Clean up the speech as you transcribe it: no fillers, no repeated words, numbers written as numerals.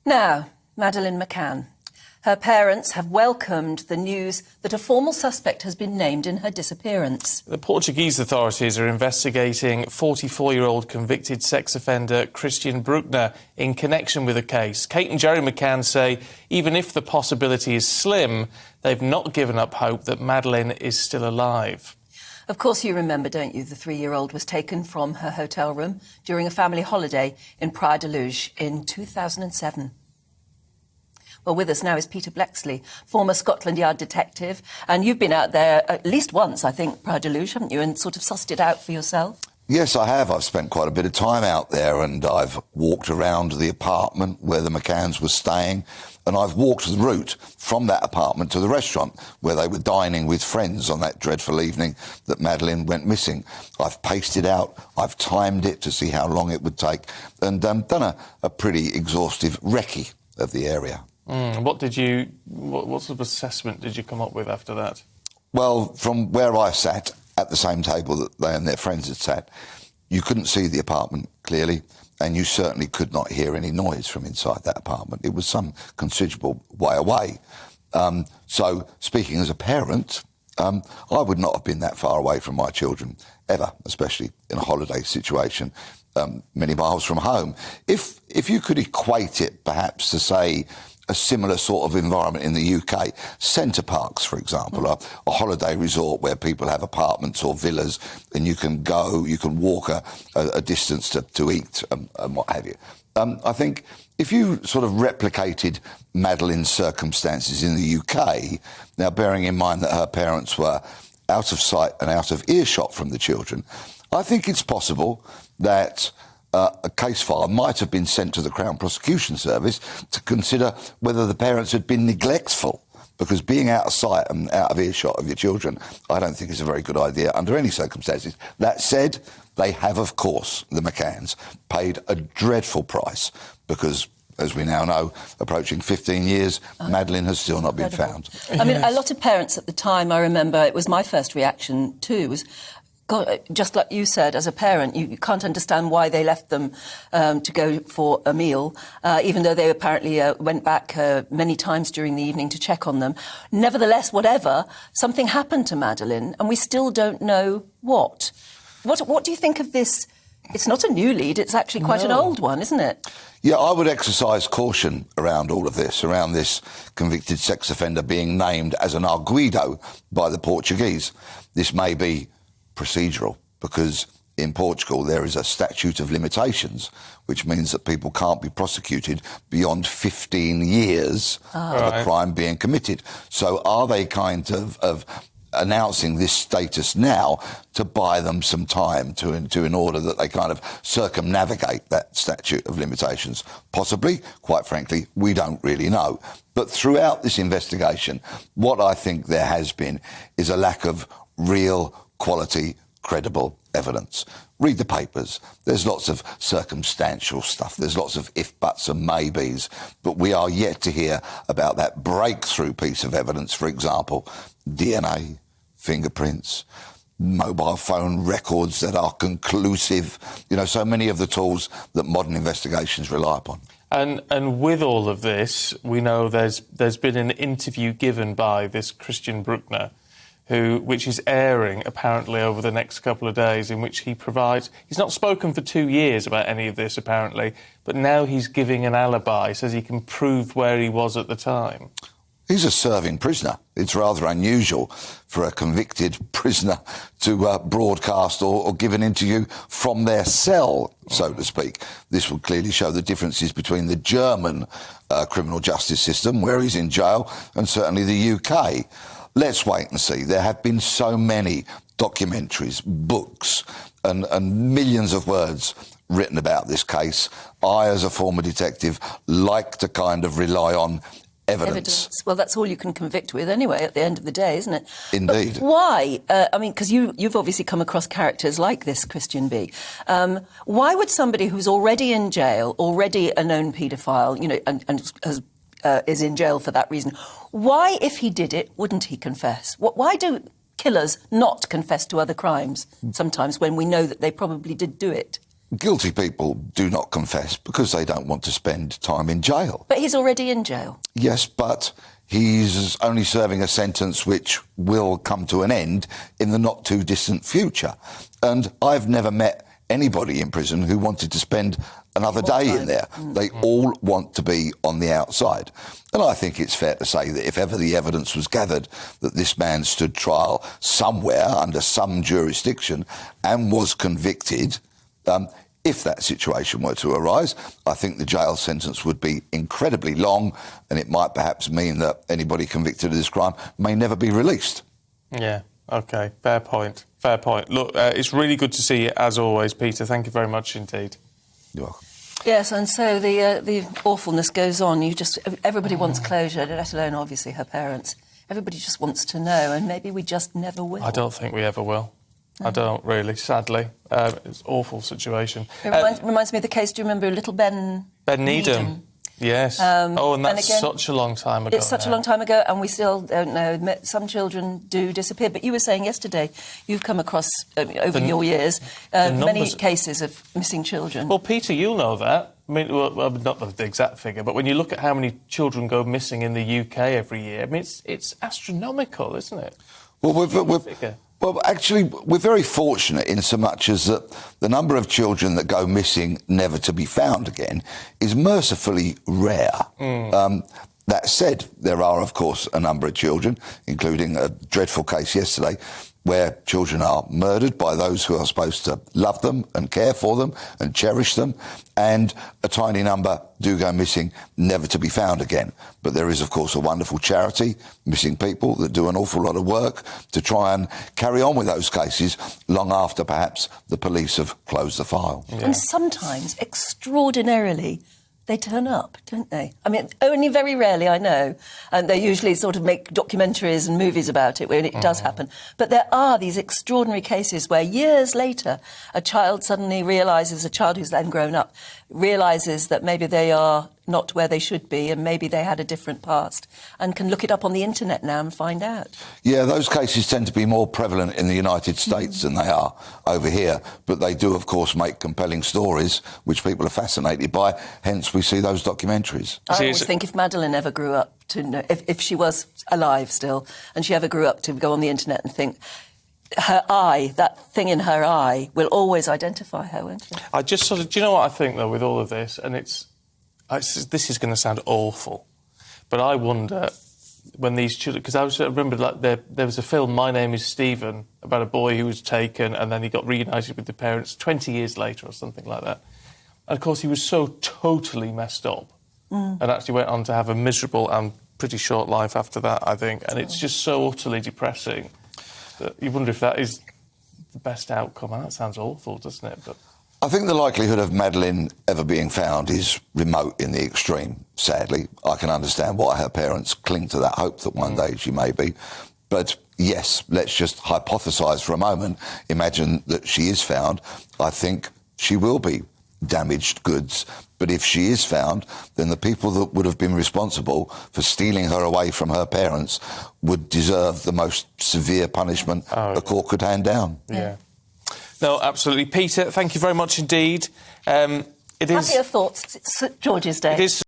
Now, Madeleine McCann. Her parents have welcomed the news that a formal suspect has been named in her disappearance. The Portuguese authorities are investigating 44-year-old convicted sex offender Christian Bruckner in connection with the case. Kate and Jerry McCann say even if the possibility is slim, they've not given up hope that Madeleine is still alive. Of course you remember, don't you, the 3-year-old was taken from her hotel room during a family holiday in Praia de Luz in 2007. Well, with us now is Peter Bleksley, former Scotland Yard detective, and you've been out there at least once, I think, Praia de Luz, haven't you, and sort of sussed it out for yourself? Yes, I have. I've spent quite a bit of time out there, and I've walked around the apartment where the McCanns were staying, and I've walked the route from that apartment to the restaurant where they were dining with friends on that dreadful evening that Madeleine went missing. I've paced it out, I've timed it to see how long it would take, and done a pretty exhaustive recce of the area. What sort of assessment did you come up with after that? Well, from where I sat, at the same table that they and their friends had sat, you couldn't see the apartment clearly, and you certainly could not hear any noise from inside that apartment. It was some considerable way away. So, speaking as a parent, I would not have been that far away from my children, ever, especially in a holiday situation, many miles from home. If you could equate it, perhaps, to, say, a similar sort of environment in the UK, Centre Parks, for example, a holiday resort where people have apartments or villas, and you can walk a distance to eat and what have you. I think if you sort of replicated Madeleine's circumstances in the UK, now bearing in mind that her parents were out of sight and out of earshot from the children, I think it's possible that a case file might have been sent to the Crown Prosecution Service to consider whether the parents had been neglectful, because being out of sight and out of earshot of your children, I don't think is a very good idea under any circumstances. That said, they have, of course, the McCanns, paid a dreadful price because, as we now know, approaching 15 years, Madeleine has still not been found. I mean, a lot of parents at the time, I remember, it was my first reaction too, was, God, just like you said, as a parent, you can't understand why they left them to go for a meal, even though they apparently went back many times during the evening to check on them. Nevertheless, whatever, something happened to Madeleine, and we still don't know what. What do you think of this? It's not a new lead, it's actually quite an old one, isn't it? Yeah, I would exercise caution around all of this, around this convicted sex offender being named as an arguido by the Portuguese. This may be procedural, because in Portugal there is a statute of limitations, which means that people can't be prosecuted beyond 15 years of a crime being committed. So are they kind of announcing this status now to buy them some time in order that they kind of circumnavigate that statute of limitations? Possibly, quite frankly, we don't really know. But throughout this investigation, what I think there has been is a lack of real quality, credible evidence. Read the papers. There's lots of circumstantial stuff. There's lots of if, buts and maybes. But we are yet to hear about that breakthrough piece of evidence, for example, DNA, fingerprints, mobile phone records that are conclusive. You know, so many of the tools that modern investigations rely upon. And with all of this, we know there's been an interview given by this Christian Bruckner, which is airing apparently over the next couple of days, in which he provides... He's not spoken for 2 years about any of this, apparently, but now he's giving an alibi, says he can prove where he was at the time. He's a serving prisoner. It's rather unusual for a convicted prisoner to broadcast or give an interview from their cell, so to speak. This will clearly show the differences between the German criminal justice system, where he's in jail, and certainly the UK. Let's wait and see. There have been so many documentaries, books, and millions of words written about this case. I, as a former detective, like to kind of rely on evidence. Well, that's all you can convict with anyway, at the end of the day, isn't it? Indeed. But why? I mean, because you've obviously come across characters like this Christian B. Why would somebody who's already in jail, already a known paedophile, you know, and has is in jail for that reason. Why, if he did it, wouldn't he confess? Why do killers not confess to other crimes sometimes when we know that they probably did do it? guilty people do not confess because they don't want to spend time in jail. But he's already in jail. Yes, but he's only serving a sentence which will come to an end in the not too distant future. And I've never met anybody in prison who wanted to spend another day in there. They all want to be on the outside. And I think it's fair to say that if ever the evidence was gathered that this man stood trial somewhere under some jurisdiction and was convicted, if that situation were to arise, I think the jail sentence would be incredibly long, and it might perhaps mean that anybody convicted of this crime may never be released. Yeah, OK, fair point, fair point. Look, it's really good to see you, as always, Peter. Thank you very much indeed. You're welcome. Yes, and so the awfulness goes on. Everybody wants closure, let alone, obviously, her parents. Everybody just wants to know, and maybe we just never will. I don't think we ever will. I don't really, sadly. It's an awful situation. It reminds me of the case, do you remember little Ben Needham? Yes. And that's again, such a long time ago. It's such a long time ago, and we still don't know. Some children do disappear. But you were saying yesterday you've come across, over your years, many cases of missing children. Well, Peter, you'll know that. I mean, well, not the exact figure, but when you look at how many children go missing in the UK every year, I mean, it's astronomical, isn't it? Well, actually, we're very fortunate in so much as that the number of children that go missing never to be found again is mercifully rare. That said, there are, of course, a number of children, including a dreadful case yesterday, where children are murdered by those who are supposed to love them and care for them and cherish them, and a tiny number do go missing, never to be found again. But there is, of course, a wonderful charity, Missing People, that do an awful lot of work to try and carry on with those cases long after perhaps the police have closed the file. Yeah. And sometimes, extraordinarily, they turn up, don't they? I mean, only very rarely, I know. And they usually sort of make documentaries and movies about it when it does happen. But there are these extraordinary cases where years later a child suddenly realises, a child who's then grown up, realises that maybe they are not where they should be and maybe they had a different past and can look it up on the internet now and find out. Yeah, those cases tend to be more prevalent in the United States than they are over here, but they do, of course, make compelling stories which people are fascinated by, hence we see those documentaries. I always think if Madeleine ever grew up to know, if she was alive still and she ever grew up to go on the internet and think, her eye, that thing in her eye, will always identify her, won't it? I just sort of, do you know what I think, though, with all of this? And this is going to sound awful, but I wonder when these children... Because I remember like there was a film, My Name is Stephen, about a boy who was taken and then he got reunited with the parents 20 years later or something like that. And, of course, he was so totally messed up and actually went on to have a miserable and pretty short life after that, I think. And it's just so utterly depressing that you wonder if that is the best outcome. And that sounds awful, doesn't it? But I think the likelihood of Madeleine ever being found is remote in the extreme, sadly. I can understand why her parents cling to that hope that one day she may be. But yes, let's just hypothesise for a moment. Imagine that she is found. I think she will be damaged goods. But if she is found, then the people that would have been responsible for stealing her away from her parents would deserve the most severe punishment a court could hand down. Yeah. No, absolutely. Peter, thank you very much indeed. Happier thoughts. It's St George's Day. It is